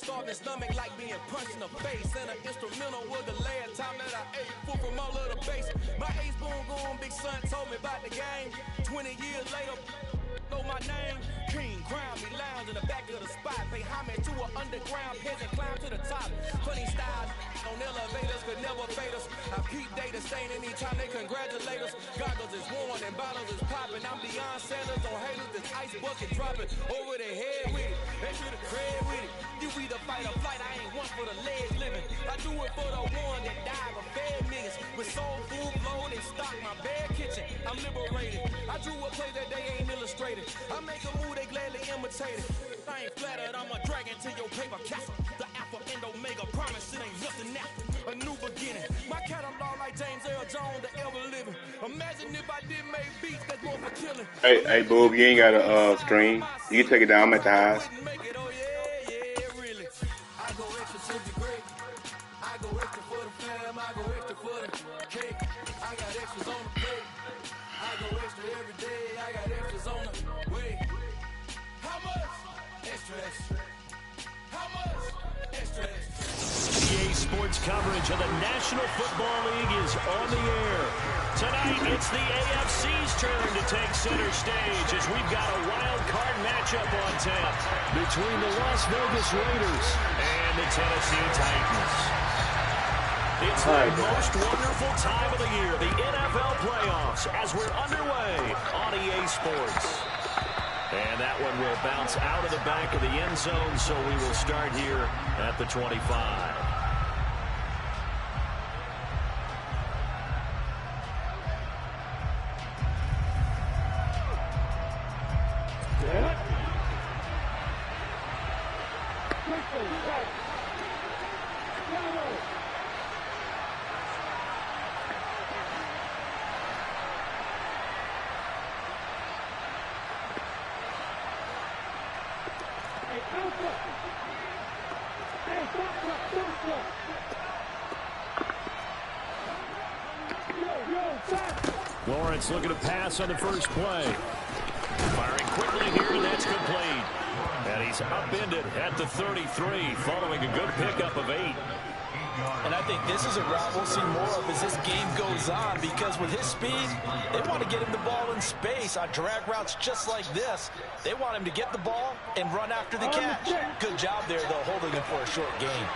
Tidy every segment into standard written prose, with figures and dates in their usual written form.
starving stomach like being punched in the face. And an instrumental was the last time that I ate food from all of the base. My ace boom goon, big son told me about the game. 20 years later, know my name. King crown me lounge in the back of the spot. Pay homage to an underground peasant, climb to the top. Funny style on elevators could never fade us. I peep data stain anytime they congratulate us. Goggles is worn and bottles is popping. I'm beyond Sanders on haters, this ice bucket dropping over their head with it. They should have cred with it. You either fight or flight, I ain't one for the legs living. I do it for the one that died for fed niggas. With soul food flowing and stock my bad kitchen. I'm liberated. I drew a play that they ain't illustrated. I make a move, they gladly imitate it. I ain't flattered, I'm a dragon to your paper castle. The alpha and omega promise it ain't nothing after. A new beginning. My catalog like James Earl Jones, the ever living. Imagine if I did make beats that's more for killing. Hey, Boob, you ain't got a stream. You can take it down. I'm at the highs. Oh yeah, really. I go extra to be great. I go extra for the fam. I go extra for the cake. I got extras on the plate. I go extra every day. I got extras on the way. How much? Extra, extra. How much? Extra, extra. EA Sports coverage of the National Football League is on the air. Tonight, it's the AFC's turn to take center stage as we've got a wild card matchup on tap between the Las Vegas Raiders and the Tennessee Titans. It's the most wonderful time of the year, the NFL playoffs, as we're underway on EA Sports. And that one will bounce out of the back of the end zone, so we will start here at the 25. Lawrence looking to pass on the first play. Firing quickly here, and that's complete. And he's upended at the 33, following a good pickup of 8. And I think this is a route we'll see more of as this game goes on, because with his speed, they want to get him the ball in space on drag routes just like this. They want him to get the ball and run after the catch. Good job there, though, holding him for a short gain.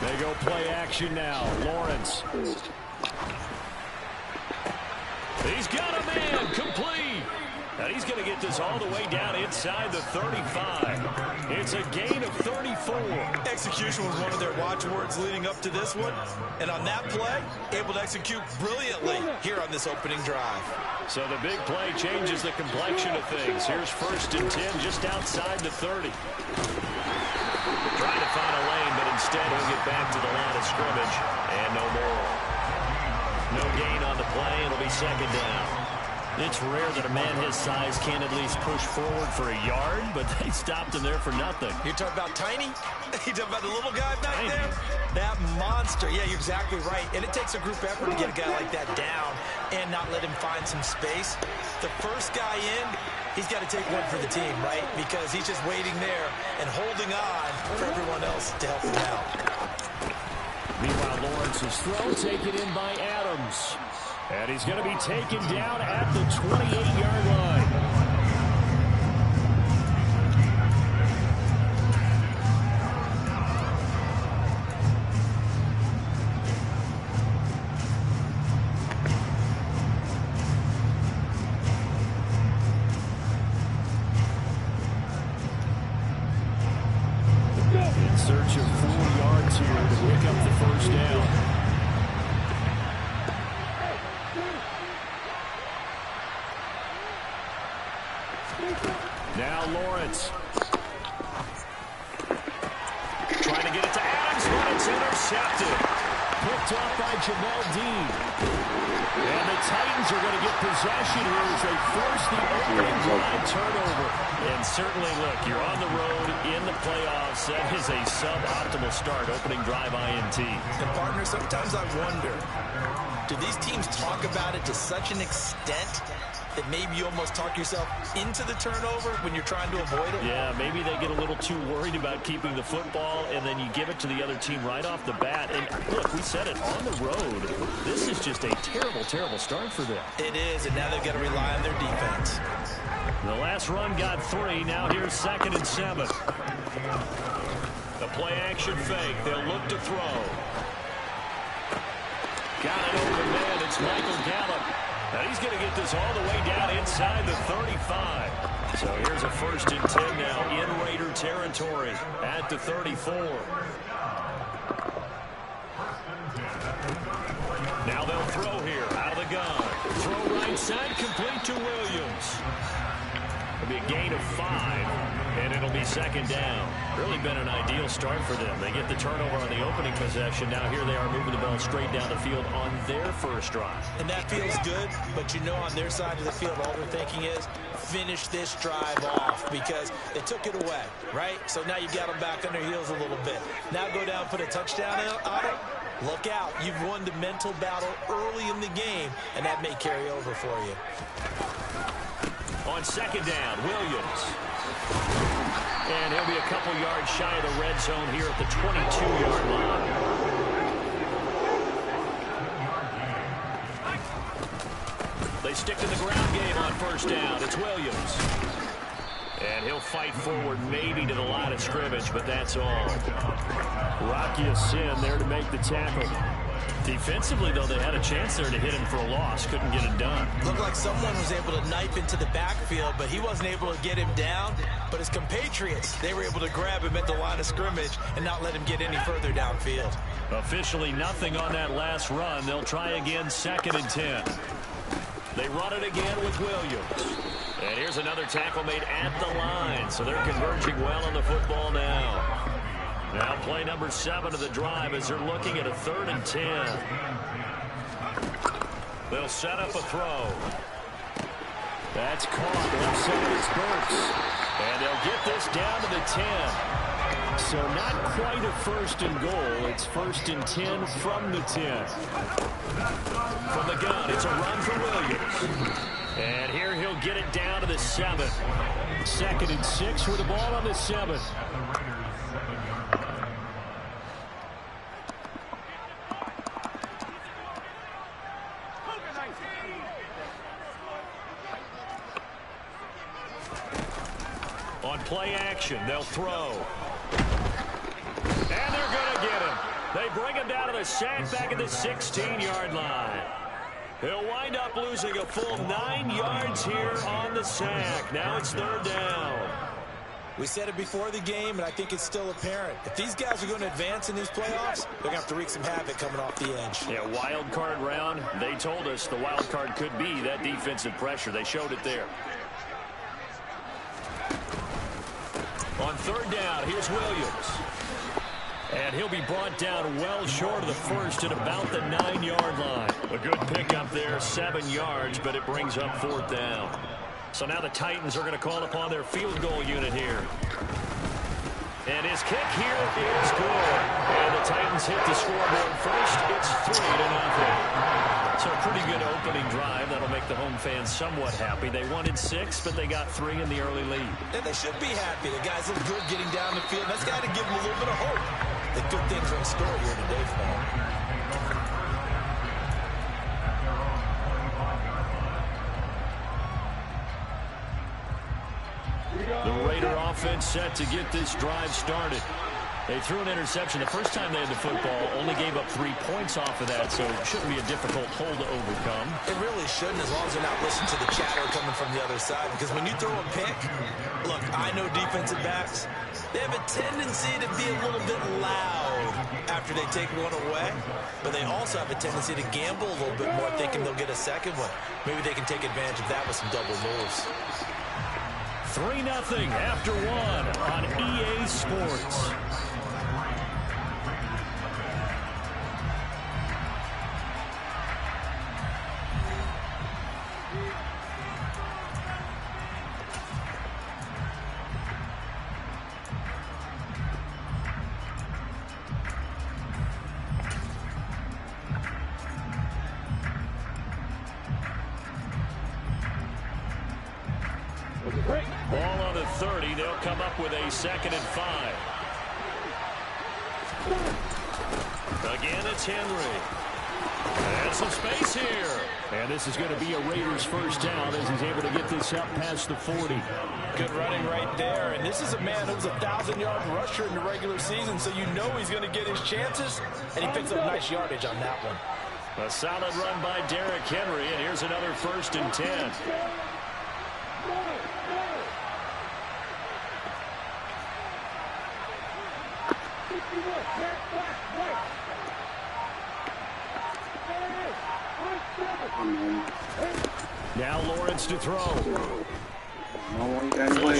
They go play action now. Lawrence. He's got a man, complete. And he's going to get this all the way down inside the 35. It's a gain of 34. Execution was one of their watchwords leading up to this one. And on that play, able to execute brilliantly here on this opening drive. So the big play changes the complexion of things. Here's 1st and 10 just outside the 30. Trying to find a lane, but instead he'll get back to the line of scrimmage. And no more. No gain on the play. It'll be 2nd down. It's rare that a man his size can't at least push forward for a yard, but they stopped him there for nothing. You're talking about tiny? You're talking about the little guy back there? That monster. Yeah, you're exactly right. And it takes a group effort to get a guy like that down and not let him find some space. The first guy in, he's got to take one for the team, right? Because he's just waiting there and holding on for everyone else to help him out. Meanwhile, Lawrence's throw taken in by Adams. And he's going to be taken down at the 28-yard line. In search of 4 yards here to pick up the first down. Now Lawrence. Trying to get it to Adams, but it's intercepted. Picked picked off by Jamel Dean. And the Titans are going to get possession here as they force the opening drive turnover. And certainly, look, you're on the road in the playoffs. That is a suboptimal start, opening drive INT. And, partner, sometimes I wonder, do these teams talk about it to such an extent that maybe you almost talk yourself into the turnover when you're trying to avoid it? Yeah, maybe they get a little too worried about keeping the football, and then you give it to the other team right off the bat. And look, we said it, on the road, this is just a terrible, terrible start for them. It is, and now they've got to rely on their defense. The last run got 3. Now here's 2nd and 7. The play-action fake. They'll look to throw. Got it open man. It's Michael Gallup. And he's going to get this all the way down inside the 35. So here's a 1st and 10 now in Raider territory at the 34. Now they'll throw here out of the gun. Throw right side, complete to Williams. It'll be a gain of 5, and it'll be 2nd down. Really been an ideal start for them. They get the turnover on the opening possession. Now here they are moving the ball straight down the field on their first drive. And that feels good, but you know on their side of the field, all they're thinking is finish this drive off because they took it away, right? So now you got them back on their heels a little bit. Now go down, put a touchdown on it. Look out. You've won the mental battle early in the game, and that may carry over for you. On 2nd down, Williams. And he'll be a couple yards shy of the red zone here at the 22-yard line. They stick to the ground game on 1st down. It's Williams. And he'll fight forward maybe to the line of scrimmage, but that's all. Rocky Sin there to make the tackle. Defensively, though, they had a chance there to hit him for a loss. Couldn't get it done. Looked like someone was able to knife into the backfield, but he wasn't able to get him down. But his compatriots, they were able to grab him at the line of scrimmage and not let him get any further downfield. Officially nothing on that last run. They'll try again 2nd and 10. They run it again with Williams. And here's another tackle made at the line. So they're converging well on the football now. Now play number 7 of the drive as they're looking at a 3rd and 10. They'll set up a throw. That's caught. Left side is Burks. And they'll get this down to the 10. So not quite a 1st and goal. It's 1st and 10 from the 10. From the gun, it's a run for Williams. And here he'll get it down to the 7. 2nd and 6 with the ball on the 7. On play action, they'll throw. And they're going to get him. They bring him down to the sack back at the 16-yard line. He'll wind up losing a full 9 yards here on the sack. Now it's 3rd down. We said it before the game, and I think it's still apparent. If these guys are going to advance in these playoffs, they're going to have to wreak some havoc coming off the edge. Yeah, wild card round. They told us the wild card could be that defensive pressure. They showed it there. On 3rd down, here's Williams. And he'll be brought down well short of the 1st at about the 9-yard line. A good pickup there, 7 yards, but it brings up 4th down. So now the Titans are going to call upon their field goal unit here. And his kick here is good. And the Titans hit the scoreboard first. It's 3-0. So a pretty good opening drive. That'll make the home fans somewhat happy. They wanted 6, but they got 3 in the early lead. And they should be happy. The guys look good getting down the field. That's got to give them a little bit of hope that good things are in store here today for them. The Raider offense set to get this drive started. They threw an interception the first time they had the football, only gave up 3 points off of that, so it shouldn't be a difficult hole to overcome. It really shouldn't, as long as they're not listening to the chatter coming from the other side, because when you throw a pick, look, I know defensive backs, they have a tendency to be a little bit loud after they take one away, but they also have a tendency to gamble a little bit more, thinking they'll get a second one. Maybe they can take advantage of that with some double moves. 3-0 after 1 on EA Sports. come up with a 2nd and 5. Again, it's Henry. And some space here. And this is going to be a Raiders first down as he's able to get this up past the 40. Good running right there. And this is a man who's a 1,000-yard rusher in the regular season, so you know he's going to get his chances. And he picks up nice yardage on that one. A solid run by Derrick Henry, and here's another 1st and 10. Now Lawrence to throw. To his right.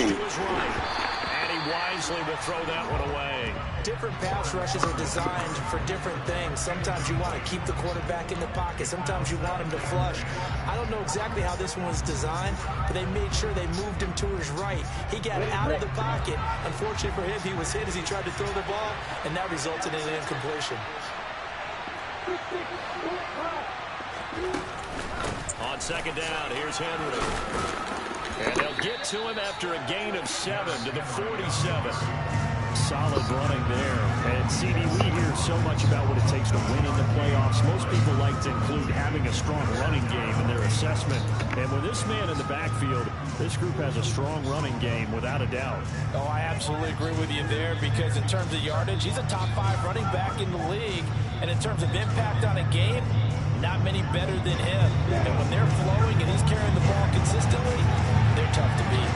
And he wisely will throw that one away. Different pass rushes are designed for different things. Sometimes you want to keep the quarterback in the pocket. Sometimes you want him to flush. I don't know exactly how this one was designed, but they made sure they moved him to his right. He got out of the pocket. Unfortunately for him, he was hit as he tried to throw the ball, and that resulted in an incompletion. On 2nd down, here's Henry. And they'll get to him after a gain of 7 to the 47. Solid running there. And CD, we hear so much about what it takes to win in the playoffs. Most people like to include having a strong running game in their assessment. And with this man in the backfield, this group has a strong running game without a doubt. Oh, I absolutely agree with you there, because in terms of yardage, he's a top 5 running back in the league. And in terms of impact on a game, not many better than him. And when they're flowing and he's carrying the ball consistently, they're tough to beat.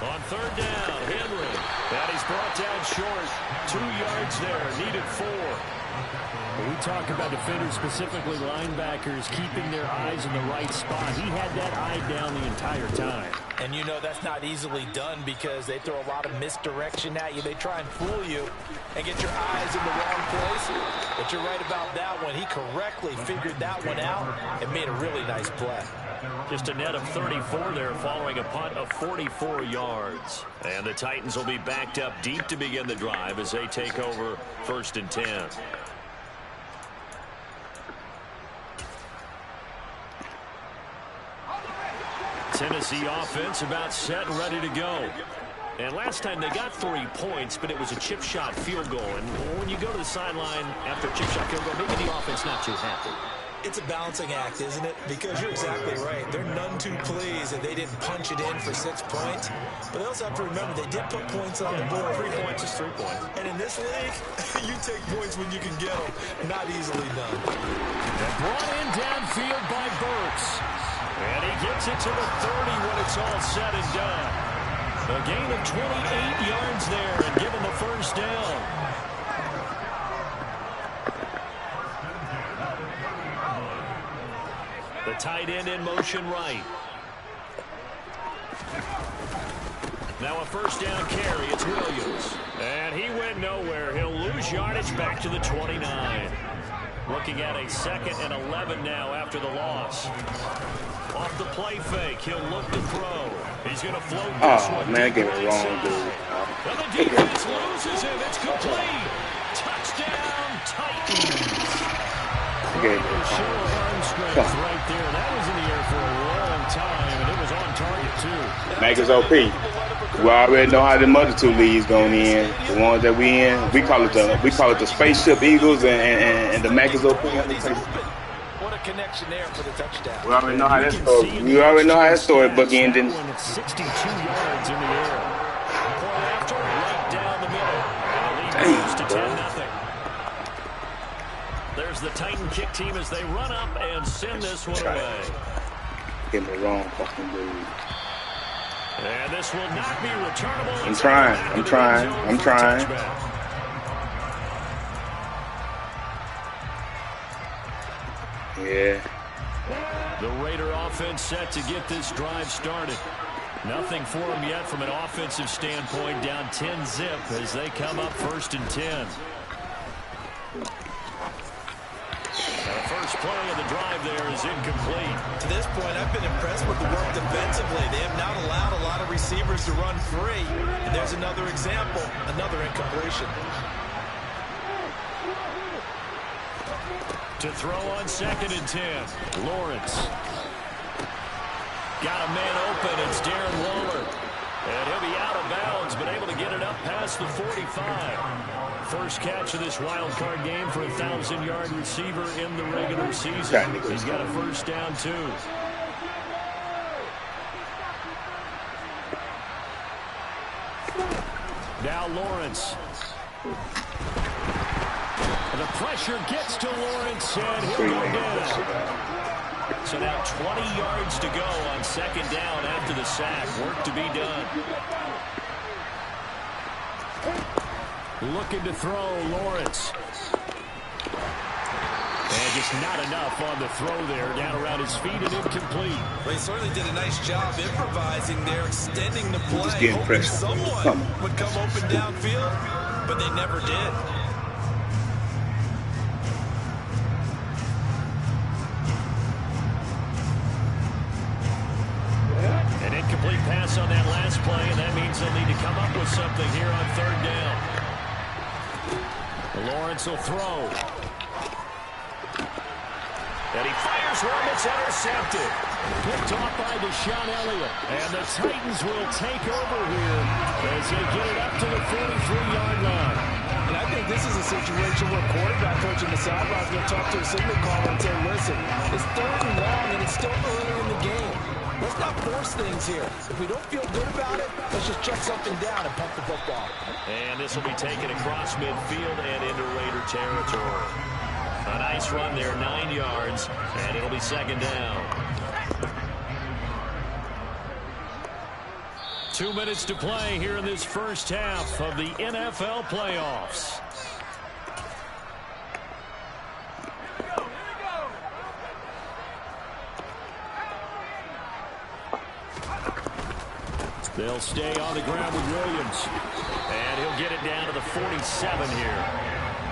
On 3rd down, Henry. And he's brought down short. 2 yards there, needed 4. When we talk about defenders, specifically linebackers, keeping their eyes in the right spot, he had that eye down the entire time. And you know that's not easily done because they throw a lot of misdirection at you. They try and fool you and get your eyes in the wrong place. But you're right about that one. He correctly figured that one out and made a really nice play. Just a net of 34 there following a punt of 44 yards. And the Titans will be backed up deep to begin the drive as they take over 1st and 10. Tennessee offense about set and ready to go. And last time they got 3 points, but it was a chip shot field goal. And when you go to the sideline after a chip shot field goal, maybe the offense not too happy. It's a balancing act, isn't it? Because you're exactly right. They're none too pleased that they didn't punch it in for 6 points. But they also have to remember they did put points on the board. 3 points is 3 points. And in this league, you take points when you can get them. Not easily done. And brought in downfield by Burks. And he gets it to the 30 when it's all said and done. A gain of 28 yards there and given the first down. The tight end in motion right. Now a first down carry. It's Williams. And he went nowhere. He'll lose yardage back to the 29. Looking at a 2nd and 11 now after the loss. Off the play fake. He'll look to throw. He's going to float this one. Man, get it wrong, dude. And the defense loses him. It's complete. Touchdown, Titans. Right there. That was in the air for a long time, and it was on target, too. Make us OP. We already know how the other 2 leagues going in. The ones that we in, we call it the Spaceship Eagles and the Mackers OP. What a connection there for the touchdown. We already know how that story. We already know how that story book ended. 62 yards in the air. Point after, right down the middle. And the lead goes to 10-0. There's the Titan kick team as they run up and send this one away. Get me wrong, fucking dude. And this will not be returnable. I'm trying. Yeah. The Raider offense set to get this drive started. Nothing for them yet from an offensive standpoint. Down 10-zip as they come up 1st and 10. The first play of the drive there is incomplete. To this point, I've been impressed with the work defensively. They have not allowed a lot of receivers to run free. And there's another example, another incompletion. To throw on 2nd and 10. Lawrence. Got a man open. It's Darren Waller. to be out of bounds, but able to get it up past the 45. First catch of this wild card game for a 1,000-yard receiver in the regular season. He's got a first down, too. Now Lawrence. The pressure gets to Lawrence, and he'll go down. So now 20 yards to go on second down after the sack. Work to be done. Looking to throw, Lawrence. And just not enough on the throw there. Down around his feet and incomplete. Well, he certainly did a nice job improvising there, extending the play. Just getting pressure. Someone would come open downfield, but they never did. An incomplete pass on that last play, and that means they'll need to come up with something here on third down. Lawrence will throw. And he fires one that's intercepted. Picked off by Deshaun Elliott. And the Titans will take over here as they get it up to the 43-yard line. And I think this is a situation where quarterback coach in the sideline is going to talk to a signal caller and say, listen, it's third and long and it's still early in the game. Let's not force things here. If we don't feel good about it, let's just check something down and pump the football. And this will be taken across midfield and into Raider territory. A nice run there, 9 yards, and it'll be second down. 2 minutes to play here in this first half of the NFL playoffs. They'll stay on the ground with Williams. And he'll get it down to the 47 here.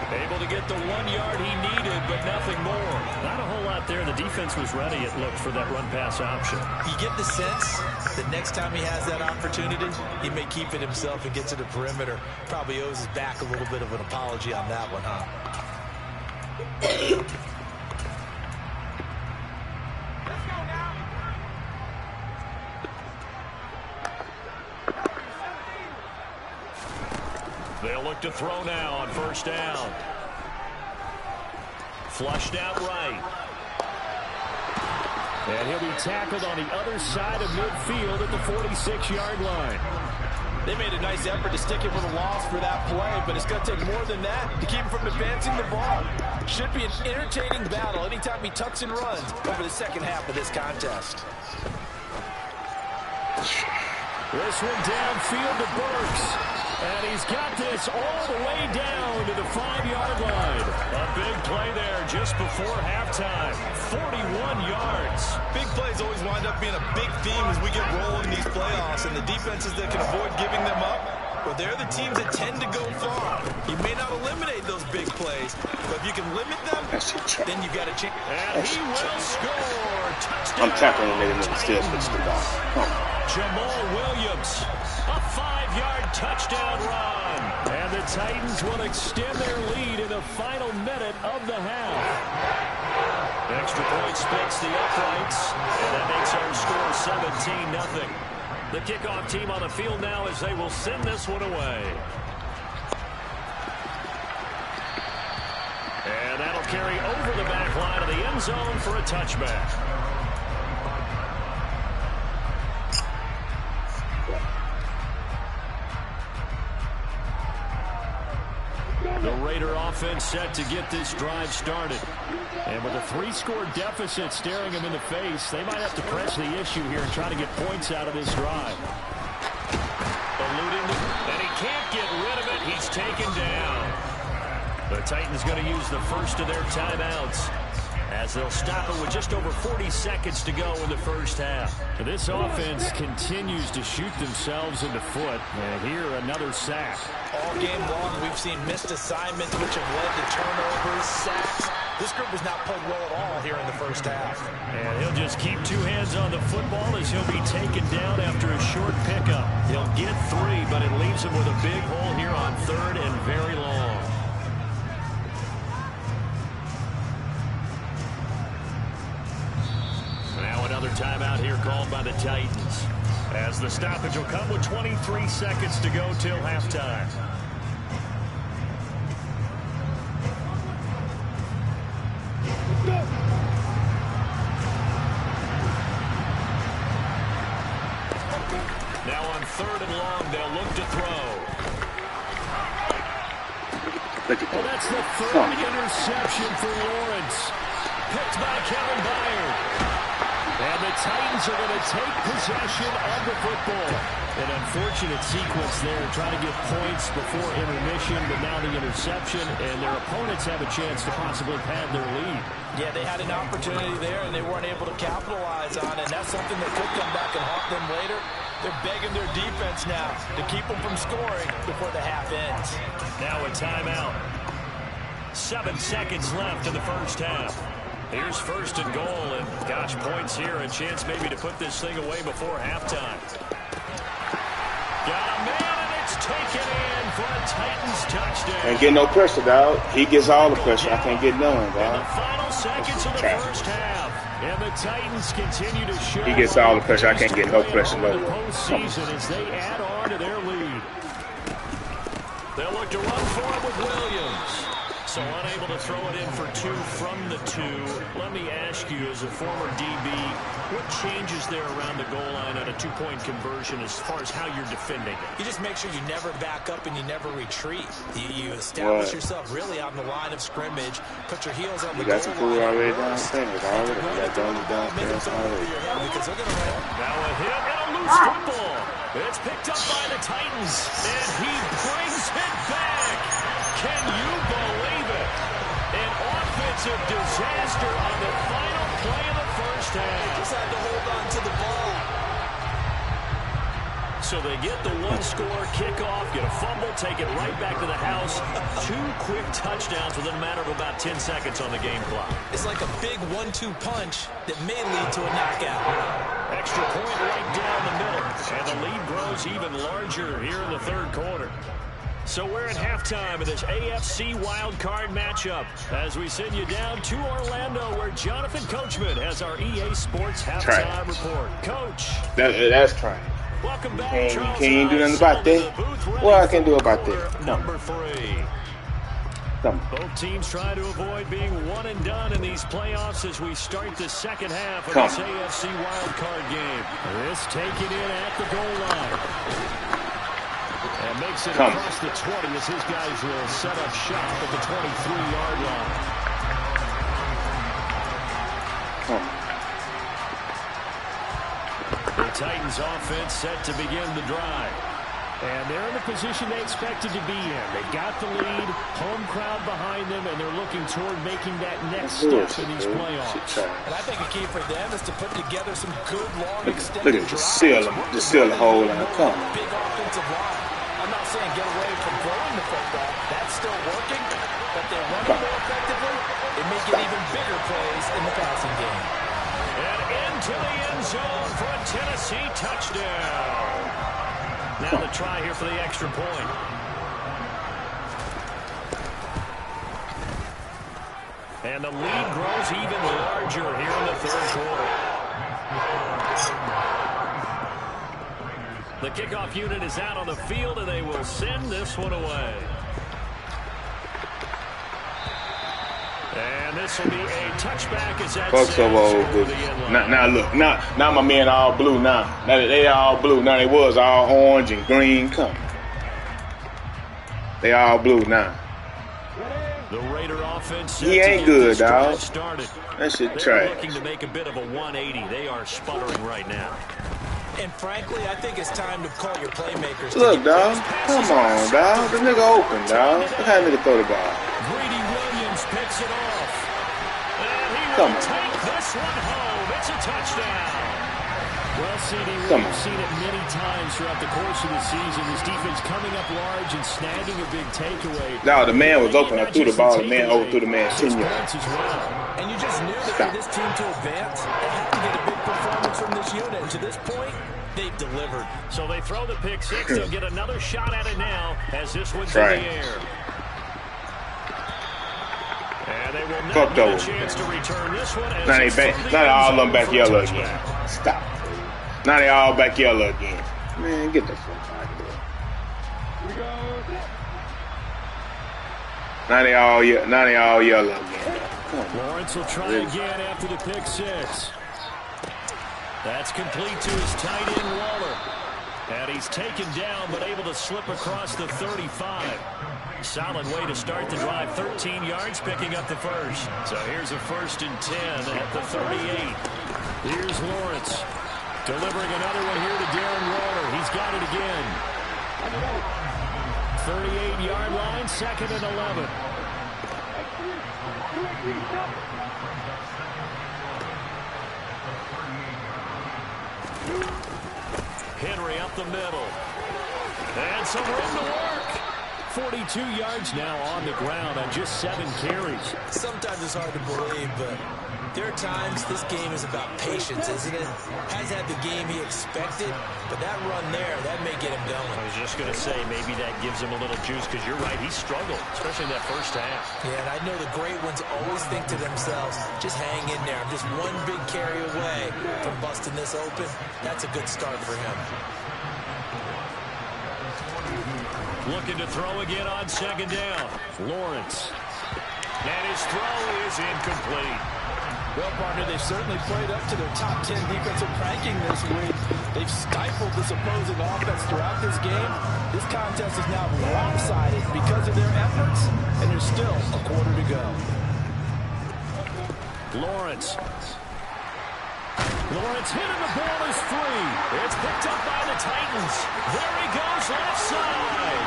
Able to get the 1 yard he needed, but nothing more. Not a whole lot there. The defense was ready, it looked, for that run-pass option. You get the sense that next time he has that opportunity, he may keep it himself and get to the perimeter. Probably owes his back a little bit of an apology on that one, huh? They'll look to throw now on first down. Flushed out right. And he'll be tackled on the other side of midfield at the 46-yard line. They made a nice effort to stick him with a loss for that play, but it's going to take more than that to keep him from advancing the ball. Should be an entertaining battle anytime he tucks and runs over the second half of this contest. This one downfield to Burks. And he's got this all the way down to the 5-yard line. A big play there just before halftime. 41 yards. Big plays always wind up being a big theme as we get rolling in these playoffs, and the defenses that can avoid giving them up, well, they're the teams that tend to go far. You may not eliminate those big plays, but if you can limit them, then you've got a chance. And he will score. Touchdown. I'm tackling him and still switch the ball. Jamal Williams, a 5-yard touchdown run. And the Titans will extend their lead in the final minute of the half. Extra point splits the uprights, and that makes our score 17-0. The kickoff team on the field now as they will send this one away. And that'll carry over the back line of the end zone for a touchback. The Raider offense set to get this drive started. And with a 3-score deficit staring them in the face, they might have to press the issue here and try to get points out of this drive. Eluding, and he can't get rid of it. He's taken down. The Titans going to use the first of their timeouts as they'll stop it with just over 40 seconds to go in the first half. This offense continues to shoot themselves in the foot. And here, another sack. All game long, we've seen missed assignments, which have led to turnovers, sacks. This group has not played well at all here in the first half. And he'll just keep 2 hands on the football as he'll be taken down after a short pickup. He'll get 3, but it leaves him with a big hole here on third and very long. Now another timeout here called by the Titans. As the stoppage will come with 23 seconds to go till halftime. Now on 3rd and long, they'll look to throw. Well, that's the 3rd interception for Lawrence. Picked by Kevin Byard. And the Titans are going to take possession of the football. An unfortunate sequence there, trying to get points before intermission, but now the interception, and their opponents have a chance to possibly pad their lead. Yeah, they had an opportunity there, and they weren't able to capitalize on it, and that's something that could come back and haunt them later. They're begging their defense now to keep them from scoring before the half ends. Now a timeout. 7 seconds left in the first half. Here's 1st and goal, and gosh, points here, a chance maybe to put this thing away before halftime. Got a man, and it's taken in for a Titans touchdown. Ain't get no pressure, dog. He gets all the pressure. I can't get none, dog. In the final seconds of the first half, and the Titans continue to show. He gets all the pressure. I can't get no pressure. No. The postseason as they add on to their lead. They'll look to run for it with Williams. So unable to throw it in for 2 from the 2. Let me ask you, as a former DB, what changes there around the goal line on a 2-point conversion as far as how you're defending it? You just make sure you never back up and you never retreat. You establish yourself really on the line of scrimmage, put your heels on the goal line. You got some food already downstairs, already. You got downstairs already. Because they're going to run. Now a hit and a loose football. It's picked up by the Titans, and he brings it back. Can you believe it? An offensive disaster on the final play of the first half. Just had to hold on to the ball. So they get the 1-score kickoff, get a fumble, take it right back to the house. 2 quick touchdowns within a matter of about 10 seconds on the game clock. It's like a big 1-2 punch that may lead to a knockout. Extra point right down the middle. And the lead grows even larger here in the 3rd quarter. So we're at halftime of this AFC wildcard matchup as we send you down to Orlando, where Jonathan Coachman has our EA Sports halftime report. Coach. That's trying. Welcome back. Can't do nothing about that. What I can do about that? Number 3. Both teams try to avoid being one and done in these playoffs as we start the second half of this AFC wildcard game. This taken in at the goal line. And makes it across the 20 as his guys will set up shop at the 23-yard line. The Titans offense set to begin the drive. And they're in the position they expected to be in. They got the lead, home crowd behind them, and they're looking toward making that next step in these playoffs. And I think a key for them is to put together some good, long, extended drives. Look at just seal the whole line. Come on. Big offensive line. I'm not saying get away from throwing the football. That's still working, but they're running more effectively. They make it even bigger plays in the passing game. And into the end zone for a Tennessee touchdown. Now the try here for the extra point. And the lead grows even larger here in the 3rd quarter. The kickoff unit is out on the field, and they will send this one away. And this will be a touchback as that Fuck so old, now look, now my men all blue now. Now they all blue. Now they was all orange and green. Come. They all blue now. The Raider offense. He ain't good, dog. That shit trash. Looking to make a bit of a 180. They are sputtering right now. And frankly, I think it's time to call your playmakers. Look, dog. Come on, dog. The nigga open, dog. Look how nigga throw the ball. Greedy Williams picks it off. And he will take this one home. It's a touchdown. Well, CD, we've seen it many times throughout the course of the season. This defense coming up large and snagging a big takeaway. No, the man was open. I threw the ball. The man overthrew the man 10 yards. And you just knew that for this team to advance, they had to get a big performance from this unit. And to this point, they've delivered. So they throw the pick six. They'll get another shot at it now as this one's in the air. And they will not get a chance to return this one. Not all of them back yellow again. Stop. Now they all back yellow again. Man, get the fuck out of here. Now they all yellow again. Lawrence will try again after the pick six. That's complete to his tight end, Waller. And he's taken down, but able to slip across the 35. Solid way to start the drive. 13 yards, picking up the first. So here's a 1st and 10 at the 38. Here's Lawrence. Delivering another one here to Darren Waller. He's got it again. 38-yard line, 2nd and 11. Henry up the middle. And some room to work. 42 yards now on the ground on just 7 carries. Sometimes it's hard to believe, but there are times this game is about patience, isn't it? Hasn't had the game he expected, but that run there, that may get him going. I was just going to say, maybe that gives him a little juice, because you're right, he struggled, especially in that first half. Yeah, and I know the great ones always think to themselves, just hang in there. I'm just one big carry away from busting this open. That's a good start for him. Looking to throw again on 2nd down. Lawrence. And his throw is incomplete. Well, partner, they've certainly played up to their top 10 defensive ranking this week. They've stifled this opposing offense throughout this game. This contest is now lopsided because of their efforts, and there's still a quarter to go. Lawrence hit and the ball is free. It's picked up by the Titans. There he goes left side.